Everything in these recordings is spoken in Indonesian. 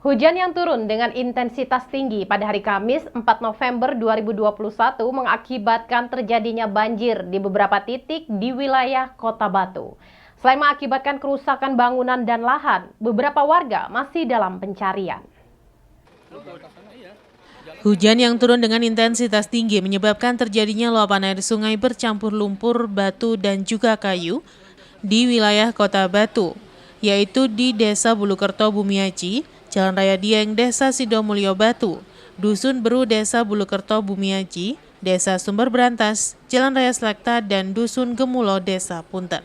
Hujan yang turun dengan intensitas tinggi pada hari Kamis 4 November 2021 mengakibatkan terjadinya banjir di beberapa titik di wilayah Kota Batu. Selain mengakibatkan kerusakan bangunan dan lahan, beberapa warga masih dalam pencarian. Hujan yang turun dengan intensitas tinggi menyebabkan terjadinya luapan air sungai bercampur lumpur, batu, dan juga kayu di wilayah Kota Batu, yaitu di Desa Bulukerto Bumiaji, Jalan Raya Dieng, Desa Sidomulyo Batu, Dusun Beru, Desa Bulukerto Bumiaji, Desa Sumber Berantas, Jalan Raya Selekta, dan Dusun Gemulo, Desa Punten.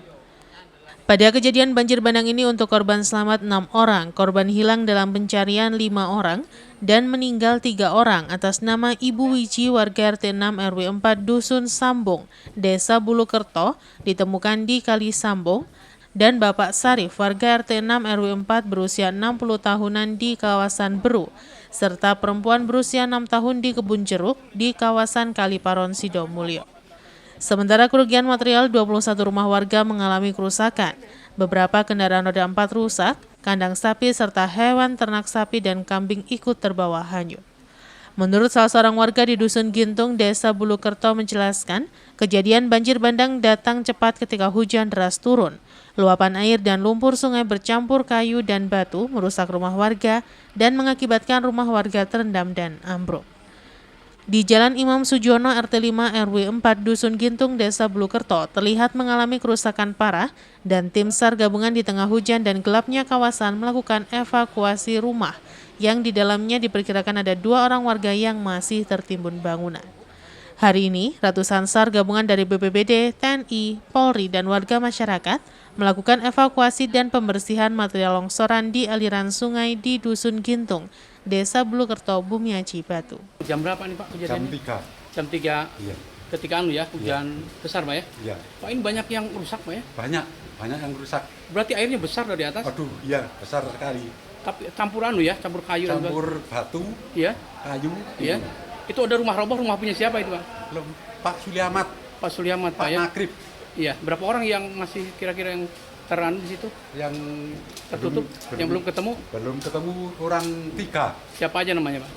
Pada kejadian banjir bandang ini untuk korban selamat 6 orang, korban hilang dalam pencarian 5 orang, dan meninggal 3 orang atas nama Ibu Wiji warga RT 6 RW 4 Dusun Sambung, Desa Bulukerto, ditemukan di Kali Sambung, dan Bapak Sarif warga RT 6 RW 4 berusia 60 tahunan di kawasan Beru, serta perempuan berusia 6 tahun di Kebun Jeruk di kawasan Kaliparon Sidomulyo. Sementara kerugian material 21 rumah warga mengalami kerusakan. Beberapa kendaraan roda 4 rusak, kandang sapi serta hewan ternak sapi dan kambing ikut terbawa hanyut. Menurut salah seorang warga di Dusun Gintung, Desa Bulukerto menjelaskan, kejadian banjir bandang datang cepat ketika hujan deras turun. Luapan air dan lumpur sungai bercampur kayu dan batu merusak rumah warga dan mengakibatkan rumah warga terendam dan ambruk. Di Jalan Imam Sujono RT 5 RW 4 Dusun Gintung Desa Bulukerto terlihat mengalami kerusakan parah dan tim SAR gabungan di tengah hujan dan gelapnya kawasan melakukan evakuasi rumah yang di dalamnya diperkirakan ada 2 orang warga yang masih tertimbun bangunan. Hari ini, ratusan SAR gabungan dari BPBD, TNI, Polri, dan warga masyarakat melakukan evakuasi dan pembersihan material longsoran di aliran sungai di Dusun Gintung, Desa Bulukerto, Bumiaji, Batu. Jam berapa nih Pak kejadiannya? Jam 3. Jam 3. Iya. Ketika hujan besar Pak ya? Iya. Pak ini banyak yang rusak Pak ya? Banyak yang rusak. Berarti airnya besar dari atas? Aduh, iya, besar sekali. Tapi campur campur kayu dan Campur batu, Iya. kayu. Iya. Itu ada rumah roboh, rumah punya siapa itu Pak? Belum, Pak Suliamat, Pak Suliamat Pak Pak ya? Makrib Iya. Berapa orang yang masih kira-kira yang teranu di situ? yang Tertutup? Yang belum ketemu? Belum ketemu orang 3. Siapa aja namanya Pak?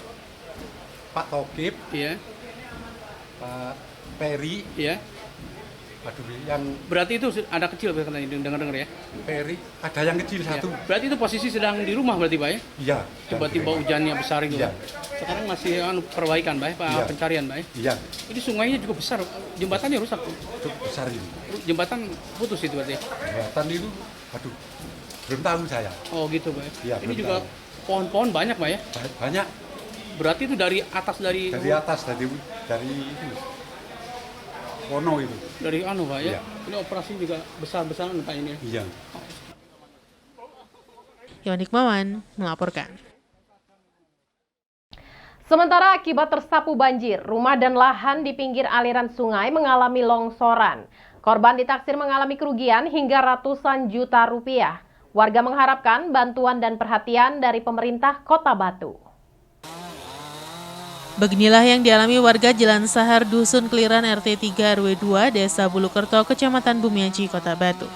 Pak Tokib, Iya. Pak Peri, Iya. aduh yang Berarti itu ada kecil katanya dengar-dengar ya? Peri, ada yang kecil Iya. satu. Berarti itu posisi sedang di rumah berarti Pak ya? Iya. Tiba-tiba hujannya besar itu. Iya. Sekarang masih perbaikan Pak, Iya. pencarian Pak. Iya, Ini sungainya juga besar, jembatannya rusak. itu besar ini. Jembatan putus itu berarti. Jembatan itu, aduh, belum tahu saya. Oh gitu Pak. Iya, Ini belum juga tahu. pohon-pohon banyak Pak ya. Banyak Berarti itu dari atas dari atas dari itu. Wono itu. dari Pak ya. Iya. Ini operasi juga besar-besaran Pak ini. Iya. Iwan Hikmawan melaporkan. Sementara akibat tersapu banjir, rumah dan lahan di pinggir aliran sungai mengalami longsoran. Korban ditaksir mengalami kerugian hingga ratusan juta rupiah. Warga mengharapkan bantuan dan perhatian dari pemerintah Kota Batu. Beginilah yang dialami warga Jalan Sahar Dusun Keliran RT 3 RW 2 Desa Bulukerto, Kecamatan Bumiaji, Kota Batu.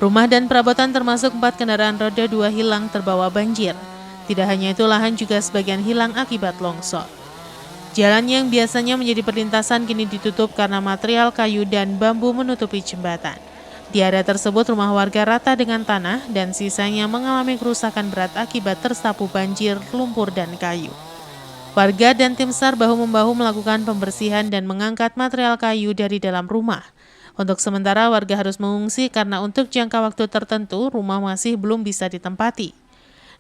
Rumah dan perabotan termasuk 4 kendaraan roda 2 hilang terbawa banjir. Tidak hanya itu, lahan juga sebagian hilang akibat longsor. Jalan yang biasanya menjadi perlintasan kini ditutup karena material kayu dan bambu menutupi jembatan. Di area tersebut rumah warga rata dengan tanah dan sisanya mengalami kerusakan berat akibat tersapu banjir, lumpur, dan kayu. Warga dan tim SAR bahu-membahu melakukan pembersihan dan mengangkat material kayu dari dalam rumah. Untuk sementara warga harus mengungsi karena untuk jangka waktu tertentu rumah masih belum bisa ditempati.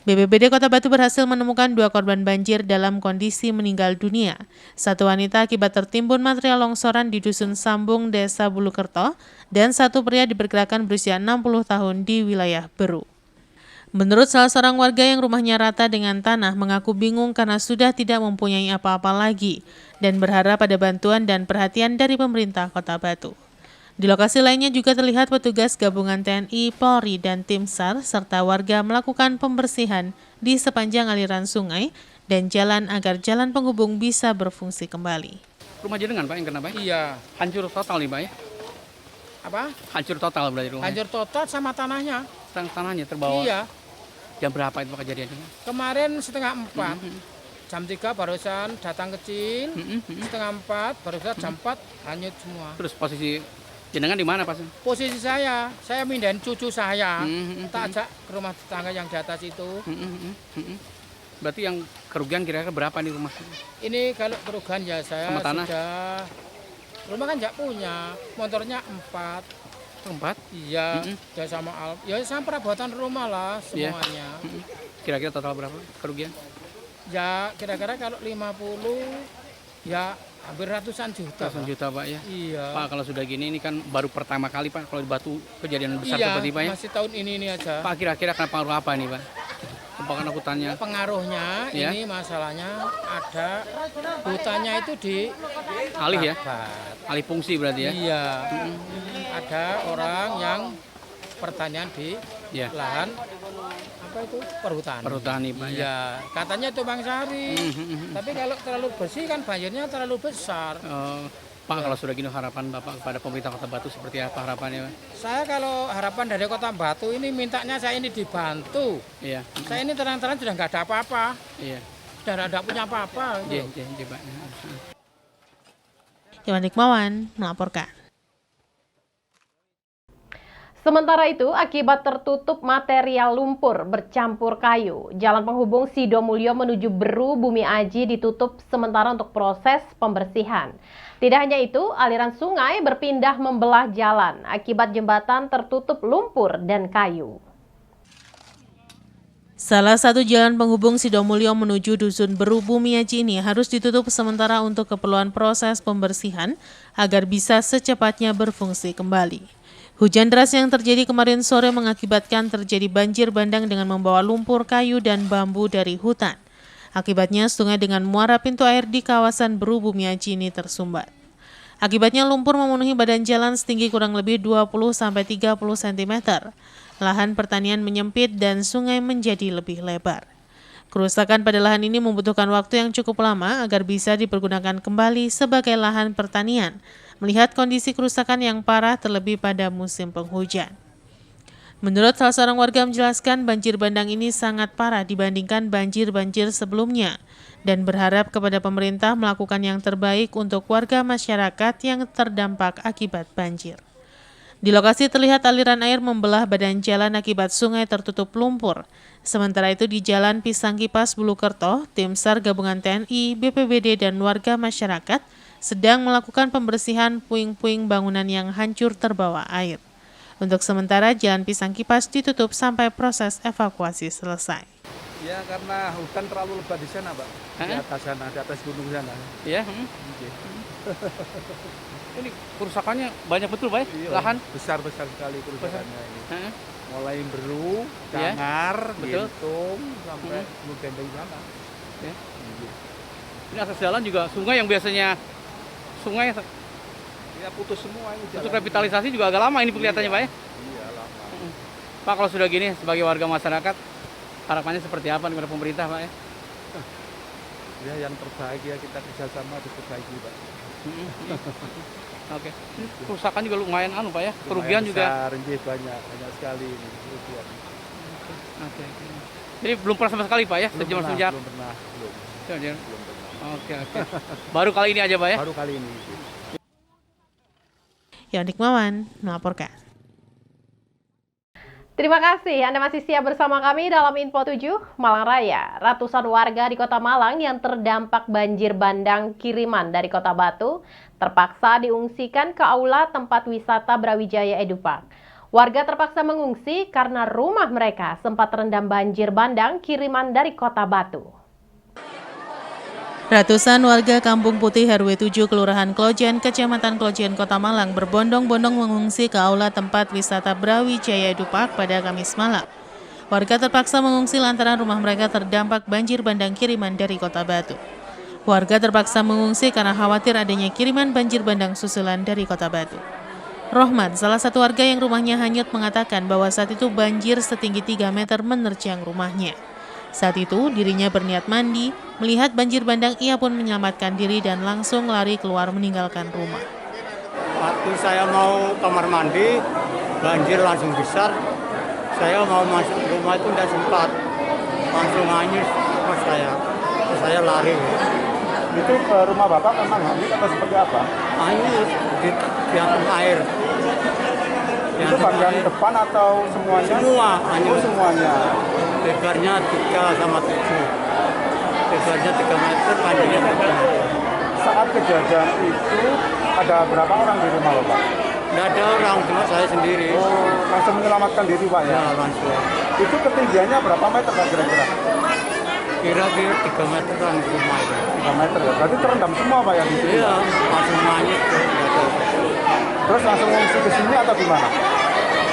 BPBD Kota Batu berhasil menemukan 2 korban banjir dalam kondisi meninggal dunia. 1 wanita akibat tertimbun material longsoran di Dusun Sambung, Desa Bulukerto, dan 1 pria diperkirakan berusia 60 tahun di wilayah Beru. Menurut salah seorang warga yang rumahnya rata dengan tanah mengaku bingung karena sudah tidak mempunyai apa-apa lagi dan berharap ada bantuan dan perhatian dari pemerintah Kota Batu. Di lokasi lainnya juga terlihat petugas gabungan TNI, Polri, dan tim SAR serta warga melakukan pembersihan di sepanjang aliran sungai dan jalan agar jalan penghubung bisa berfungsi kembali. Rumah jenengan Pak yang kena Pak? Iya. Hancur total nih Pak ya? Apa? Hancur total berarti rumahnya? Hancur total sama tanahnya. Tanahnya terbawa? Iya. Jam berapa itu Pak kejadiannya? Kemarin setengah 4, jam 3 barusan datang kecil, setengah 4 barusan jam 4 hanyut semua. Terus posisi jenengan di mana Pak? Posisi saya mindahin cucu saya, tak ajak ke rumah tetangga yang di atas itu. Berarti yang kerugian kira-kira berapa nih rumah? Ini kalau kerugian ya saya Sama tanah? sudah, rumah kan nggak punya, motornya 4. Tempat? Iya, ya sama ya sama perabotan rumah lah Iya. semuanya. Kira-kira total berapa kerugian? Ya kira-kira kalau 50 ya hampir ratusan juta. Ratusan Pak. juta Pak ya? Iya. Pak kalau sudah gini ini kan baru pertama kali Pak kalau di Batu kejadian besar Iya, seperti Pak ya? masih tahun ini aja. Pak kira-kira akan pengaruh apa nih Pak? Kebakaran hutannya? Pengaruhnya Ya. ini masalahnya ada hutannya itu di Alih ya? babat. Alih fungsi berarti ya? Iya. Ada orang yang pertanian di Iya. lahan apa itu perhutanan. Perhutani Pak ya? Iya, katanya Tumbang Sari. Tapi kalau terlalu bersih kan banjirnya terlalu besar. Pak kalau sudah gini harapan Bapak kepada pemerintah Kota Batu seperti apa harapannya Pak? Saya kalau harapan dari Kota Batu ini mintanya saya ini dibantu. Iya. Saya ini terang-terang sudah nggak ada apa-apa. Iya. Sudah nggak punya apa-apa. Iya, Gitu. iya, Pak. Iwan Hikmawan melaporkan. Sementara itu, akibat tertutup material lumpur bercampur kayu, jalan penghubung Sidomulyo menuju Beru Bumi Aji ditutup sementara untuk proses pembersihan. Tidak hanya itu, aliran sungai berpindah membelah jalan akibat jembatan tertutup lumpur dan kayu. Salah satu jalan penghubung Sidomulyo menuju Dusun Beru Bumi Aji ini harus ditutup sementara untuk keperluan proses pembersihan agar bisa secepatnya berfungsi kembali. Hujan deras yang terjadi kemarin sore mengakibatkan terjadi banjir bandang dengan membawa lumpur, kayu, dan bambu dari hutan. Akibatnya sungai dengan muara pintu air di kawasan Beru Bumi Aji ini tersumbat. Akibatnya lumpur memenuhi badan jalan setinggi kurang lebih 20-30 cm. Lahan pertanian menyempit dan sungai menjadi lebih lebar. Kerusakan pada lahan ini membutuhkan waktu yang cukup lama agar bisa dipergunakan kembali sebagai lahan pertanian, melihat kondisi kerusakan yang parah terlebih pada musim penghujan. Menurut salah seorang warga menjelaskan banjir bandang ini sangat parah dibandingkan banjir-banjir sebelumnya dan berharap kepada pemerintah melakukan yang terbaik untuk warga masyarakat yang terdampak akibat banjir. Di lokasi terlihat aliran air membelah badan jalan akibat sungai tertutup lumpur. Sementara itu di Jalan Pisang Kipas Bulukerto, tim SAR gabungan TNI, BPBD, dan warga masyarakat sedang melakukan pembersihan puing-puing bangunan yang hancur terbawa air. Untuk sementara, Jalan Pisang Kipas ditutup sampai proses evakuasi selesai. Ya karena hutan terlalu lebat di sana, Pak. Di atas sana, di atas gunung sana. Iya. Ini kerusakannya banyak betul Pak ya? Iya, Lahan? besar-besar sekali kerusakannya ini. Heeh. Mulai Beru, Iya, Cangar, betul. Gintung, sampai kemudian dari sana. Ya. Ini akses jalan juga sungai yang biasanya sungai Ya putus semua ini untuk jalan. revitalisasi juga agak lama ini kelihatannya Pak ya? Iya, lama. Pak kalau sudah gini sebagai warga masyarakat harapannya seperti apa kepada pemerintah Pak ya? Ya yang terbaik ya kita kerjasama diperbaiki, Pak. Oke. Ini kerusakan juga lumayan Pak ya? Kerugian Lumayan juga. besar, banyak sekali ini kerugian. Oke. Jadi belum pernah sama sekali Pak ya? Belum pernah. Sejak. Belum pernah. Oke. Baru kali ini aja Pak ya? Baru kali ini. Iwan Hikmawan melaporkan. Terima kasih Anda masih siap bersama kami dalam Info 7 Malang Raya. Ratusan warga di Kota Malang yang terdampak banjir bandang kiriman dari Kota Batu terpaksa diungsikan ke aula tempat wisata Brawijaya Edupark. Warga terpaksa mengungsi karena rumah mereka sempat terendam banjir bandang kiriman dari Kota Batu. Ratusan warga Kampung Putih RW 7 Kelurahan Klojen, Kecamatan Klojen, Kota Malang berbondong-bondong mengungsi ke aula tempat wisata Brawijaya Edupark pada Kamis malam. Warga terpaksa mengungsi lantaran rumah mereka terdampak banjir bandang kiriman dari Kota Batu. Warga terpaksa mengungsi karena khawatir adanya kiriman banjir bandang susulan dari Kota Batu. Rohmat, salah satu warga yang rumahnya hanyut, mengatakan bahwa saat itu banjir setinggi 3 meter menerjang rumahnya. Saat itu, dirinya berniat mandi, melihat banjir bandang ia pun menyelamatkan diri dan langsung lari keluar meninggalkan rumah. Waktu saya mau kamar mandi, banjir langsung besar. Saya mau masuk rumah itu tidak sempat. langsung hanyut pas saya lari. Itu rumah Bapak memang hanyut atau seperti apa? Hanyut di atas air. Itu bagian depan atau semuanya? Semua Oh, hanyut. semuanya. Lebarnya 3 sama 7. Lebarnya 3 meter, panjangnya 3 meter. Saat kejadian itu ada berapa orang di rumah Bapak? Nggak ada orang, cuma saya sendiri. Oh, langsung menyelamatkan diri Pak ya? Ya, langsung. Itu ketinggiannya berapa meter Pak kira-kira? Kira-kira 3 meteran di rumah itu. 3 meter ya? Berarti terendam semua Pak ya di sini? Iya, langsung hanyut. Nggak ada. Terus langsung ngungsi ke sini atau gimana?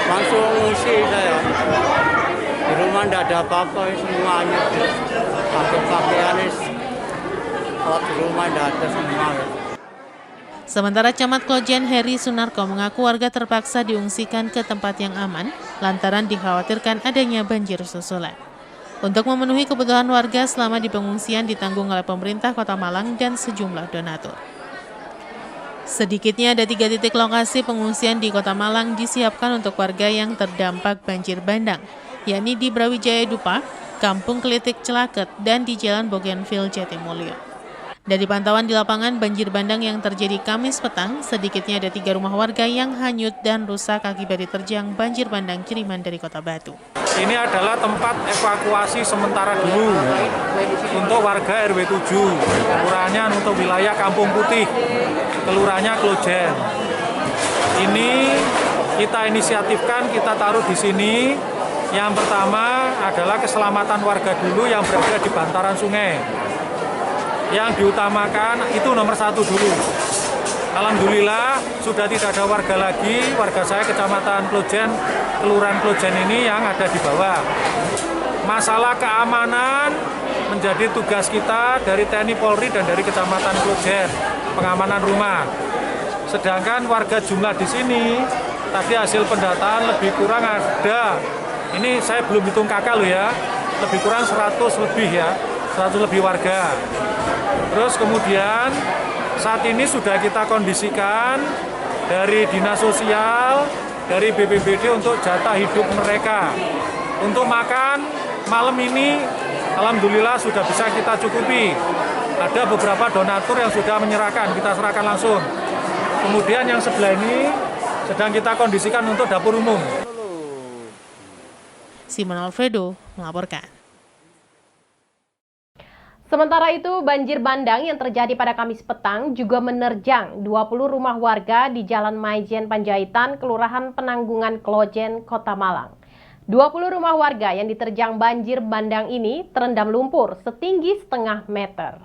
Langsung ngungsi saya. Di rumah nggak ada apa-apa, semua hanyut. Pakaian alat di rumah nggak ada semua. Sementara Camat Klojen Heri Sunarko mengaku warga terpaksa diungsikan ke tempat yang aman lantaran dikhawatirkan adanya banjir susulan. Untuk memenuhi kebutuhan warga selama di pengungsian ditanggung oleh pemerintah Kota Malang dan sejumlah donatur. Sedikitnya ada 3 titik lokasi pengungsian di Kota Malang disiapkan untuk warga yang terdampak banjir bandang, yakni di Brawijaya Dupa, Kampung Kelitik Celaket, dan di Jalan Bougainville Jatimulyo. Dari pantauan di lapangan, banjir bandang yang terjadi Kamis petang, sedikitnya ada 3 rumah warga yang hanyut dan rusak akibat diterjang banjir bandang kiriman dari Kota Batu. Ini adalah tempat evakuasi sementara dulu untuk warga RW 7, kelurahannya untuk wilayah Kampung Putih, kelurahannya Klojen. Ini kita inisiatifkan, kita taruh di sini. Yang pertama adalah keselamatan warga dulu yang berada di bantaran sungai. Yang diutamakan itu nomor 1 dulu. Alhamdulillah sudah tidak ada warga lagi, warga saya Kecamatan Klojen, Kelurahan Klojen ini yang ada di bawah. Masalah keamanan menjadi tugas kita dari TNI Polri dan dari Kecamatan Klojen, pengamanan rumah. Sedangkan warga jumlah di sini, tadi hasil pendataan lebih kurang ada, ini saya belum hitung kakak loh ya, lebih kurang 100 lebih ya, 100 lebih warga. Terus kemudian saat ini sudah kita kondisikan dari Dinas Sosial, dari BPBD untuk jatah hidup mereka. Untuk makan malam ini alhamdulillah sudah bisa kita cukupi. Ada beberapa donatur yang sudah menyerahkan, kita serahkan langsung. Kemudian yang sebelah ini sedang kita kondisikan untuk dapur umum. Simon Alfredo melaporkan. Sementara itu, banjir bandang yang terjadi pada Kamis petang juga menerjang 20 rumah warga di Jalan Maijen Panjaitan, Kelurahan Penanggungan Klojen, Kota Malang. 20 rumah warga yang diterjang banjir bandang ini terendam lumpur setinggi setengah meter.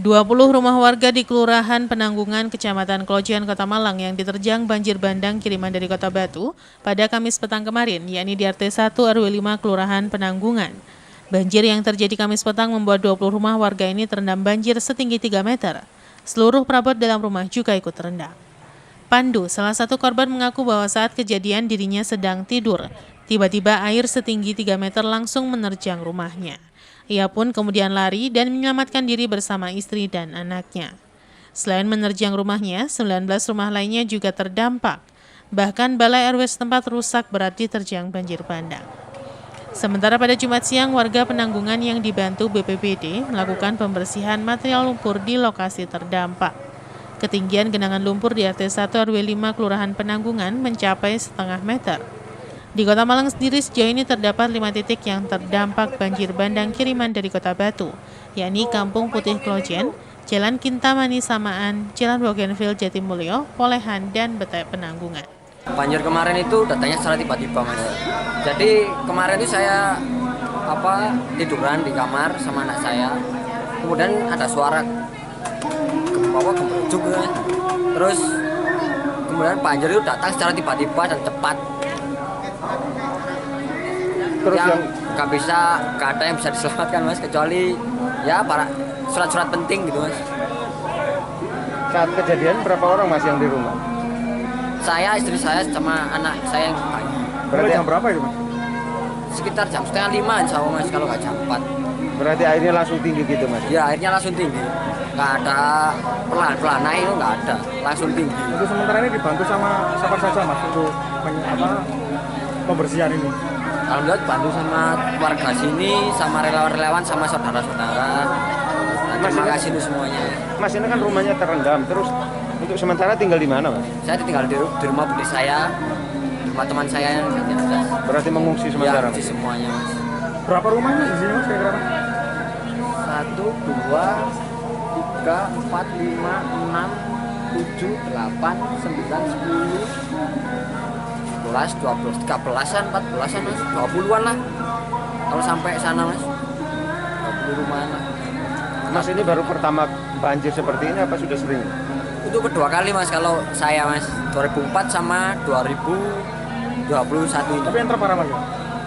20 rumah warga di Kelurahan Penanggungan, Kecamatan Klojen, Kota Malang yang diterjang banjir bandang kiriman dari Kota Batu pada Kamis petang kemarin, yakni di RT 1 RW 5 Kelurahan Penanggungan. Banjir yang terjadi Kamis petang membuat 20 rumah warga ini terendam banjir setinggi 3 meter. Seluruh perabot dalam rumah juga ikut terendam. Pandu, salah satu korban, mengaku bahwa saat kejadian dirinya sedang tidur. Tiba-tiba air setinggi 3 meter langsung menerjang rumahnya. Ia pun kemudian lari dan menyelamatkan diri bersama istri dan anaknya. Selain menerjang rumahnya, 19 rumah lainnya juga terdampak. Bahkan balai RW setempat rusak berat diterjang banjir bandang. Sementara pada Jumat siang, warga Penanggungan yang dibantu BPBD melakukan pembersihan material lumpur di lokasi terdampak. Ketinggian genangan lumpur di RT 1 RW 5 Kelurahan Penanggungan mencapai setengah meter. Di Kota Malang sendiri sejauh ini terdapat 5 titik yang terdampak banjir bandang kiriman dari Kota Batu, yakni Kampung Putih Klojen, Jalan Kintamani Samaan, Jalan Bougainville Jatimulyo, Polehan, dan Betai Penanggungan. Banjir kemarin itu datangnya secara tiba-tiba, Mas. Jadi kemarin itu saya tiduran di kamar sama anak saya. Kemudian ada suara gembrojok ya. Terus kemudian banjir itu datang secara tiba-tiba dan cepat. Terus yang nggak ada yang bisa diselamatkan, Mas, kecuali ya para surat-surat penting gitu, Mas. saat kejadian berapa orang Mas yang di rumah? Saya, istri saya, sama anak saya yang bayi. Berarti jam berapa itu Mas? Sekitar jam 4:30 insya Allah, Mas, kalau nggak jam 4. Berarti airnya langsung tinggi gitu Mas? Ya, airnya langsung tinggi. Nggak ada pelan-pelan naik, itu nggak ada. Langsung tinggi. Untuk sementara ini dibantu sama siapa saja Mas untuk pembersihan ini? Alhamdulillah dibantu sama warga sini, sama relawan-relawan, sama saudara-saudara. Nah, terima kasih untuk semuanya. Mas, ini kan rumahnya terendam, terus untuk sementara tinggal di mana, Mas? Saya tinggal di rumah putri saya, rumah teman saya yang di atas. Berarti mengungsi sementara? Ya, mengungsi semuanya, Mas. Berapa rumahnya di sini, Mas, kira-kira? 1, 2, 3, 4, 5, 6, 7, 8, 9, 10, 11, 12, 13-an, 14-an, Mas. 20-an lah. Kalau sampai sana, Mas. 20 rumahan lah. Mas, ini baru pertama banjir seperti ini apa sudah sering? Itu kedua kali, Mas, kalau saya, Mas. 2004 sama 2021 itu. Tapi yang terparah, Mas?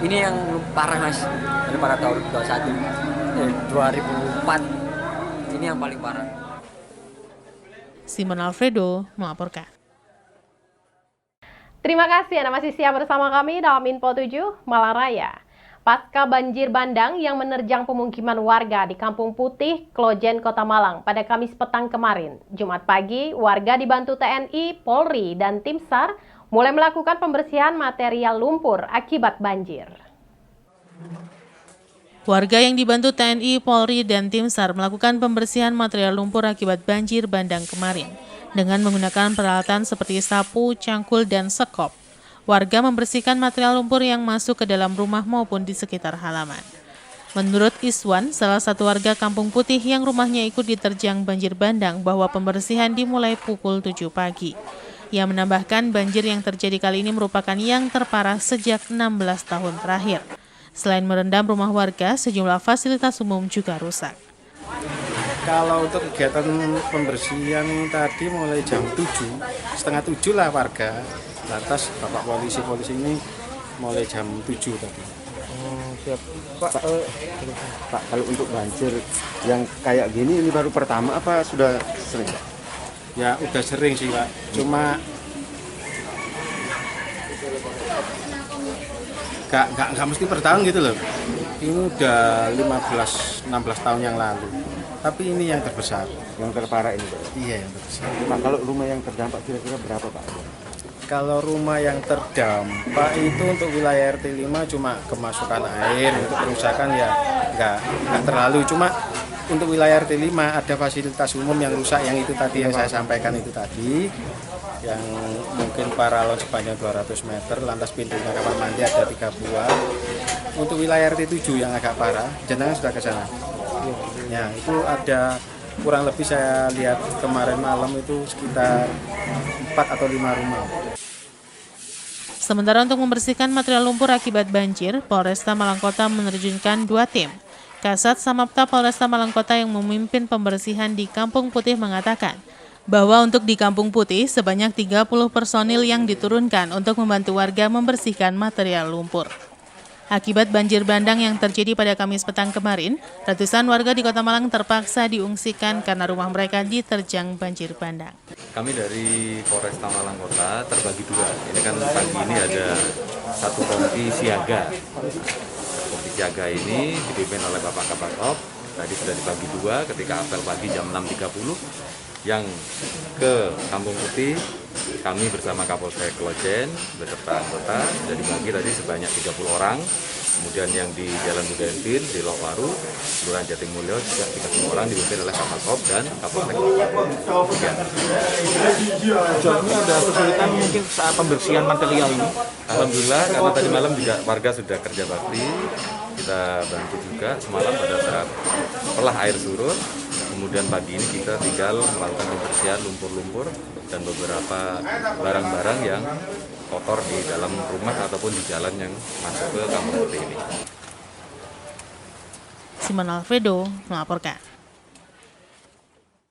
Ini yang parah, Mas. Daripada tahun 2004. Ini yang paling parah. Simon Alfredo melaporkan. Terima kasih Anda masih siap bersama kami dalam Info 7 Malang Raya. Pasca banjir bandang yang menerjang pemukiman warga di Kampung Putih, Klojen, Kota Malang pada Kamis petang kemarin. Jumat pagi, warga dibantu TNI, Polri, dan tim SAR mulai melakukan pembersihan material lumpur akibat banjir. Warga yang dibantu TNI, Polri, dan tim SAR melakukan pembersihan material lumpur akibat banjir bandang kemarin dengan menggunakan peralatan seperti sapu, cangkul, dan sekop. Warga membersihkan material lumpur yang masuk ke dalam rumah maupun di sekitar halaman. Menurut Iswan, salah satu warga Kampung Putih yang rumahnya ikut diterjang banjir bandang, bahwa pembersihan dimulai pukul 7 pagi. Ia menambahkan banjir yang terjadi kali ini merupakan yang terparah sejak 16 tahun terakhir. Selain merendam rumah warga, sejumlah fasilitas umum juga rusak. Kalau untuk kegiatan pembersihan tadi mulai jam 7, setengah 7 lah warga. Lantas Bapak polisi ini mulai jam 7 tadi. Oh, siap. Pak, kalau untuk banjir yang kayak gini ini baru pertama apa sudah sering, Pak? Ya udah sering sih, Pak. Cuma nggak mesti per tahun gitu loh. Ini udah 15-16 tahun yang lalu. Tapi ini yang terbesar. Yang terparah ini, Pak? Iya, yang terbesar. Pak, kalau rumah yang terdampak kira-kira berapa, Pak? Kalau rumah yang terdampak itu untuk wilayah RT 5 cuma kemasukan air, untuk kerusakan ya nggak terlalu. Cuma untuk wilayah RT 5 ada fasilitas umum yang rusak, yang itu tadi yang saya sampaikan itu tadi, yang mungkin paralon sepanjang 200 meter, lantas pintunya kamar mandi ada 3 buah. Untuk wilayah RT 7 yang agak parah, jenengan sudah ke sana. Ya, itu ada kurang lebih saya lihat kemarin malam itu sekitar 4 atau 5 rumah. Sementara untuk membersihkan material lumpur akibat banjir, Polresta Malang Kota menerjunkan 2 tim. Kasat Samapta Polresta Malang Kota yang memimpin pembersihan di Kampung Putih mengatakan bahwa untuk di Kampung Putih sebanyak 30 personil yang diturunkan untuk membantu warga membersihkan material lumpur. Akibat banjir bandang yang terjadi pada Kamis petang kemarin, ratusan warga di Kota Malang terpaksa diungsikan karena rumah mereka diterjang banjir bandang. Kami dari Polresta Malang Kota terbagi 2. Ini kan pagi ini ada satu kompi siaga. Kompi siaga ini dipimpin oleh Bapak Kabakop. Tadi sudah dibagi 2 ketika apel pagi jam 6.30. Yang ke Kampung Putih, kami bersama Kapolsek Klojen beserta anggota sudah dibagi tadi sebanyak 30 orang. Kemudian yang di Jalan Budaentin, di Lokwaru, Kelurahan Jatimulyo juga 30 orang dipimpin oleh Kapolkop dan Kapolsek Lokwaru. Sejauh ini ada kesulitan mungkin saat pembersihan material ini? Alhamdulillah, karena tadi malam juga warga sudah kerja bakti, kita bantu juga semalam pada saat setelah air surut. Kemudian pagi ini kita tinggal melakukan pembersihan lumpur-lumpur dan beberapa barang-barang yang kotor di dalam rumah ataupun di jalan yang masuk ke Kampung Putih ini. Simon Alfredo melaporkan.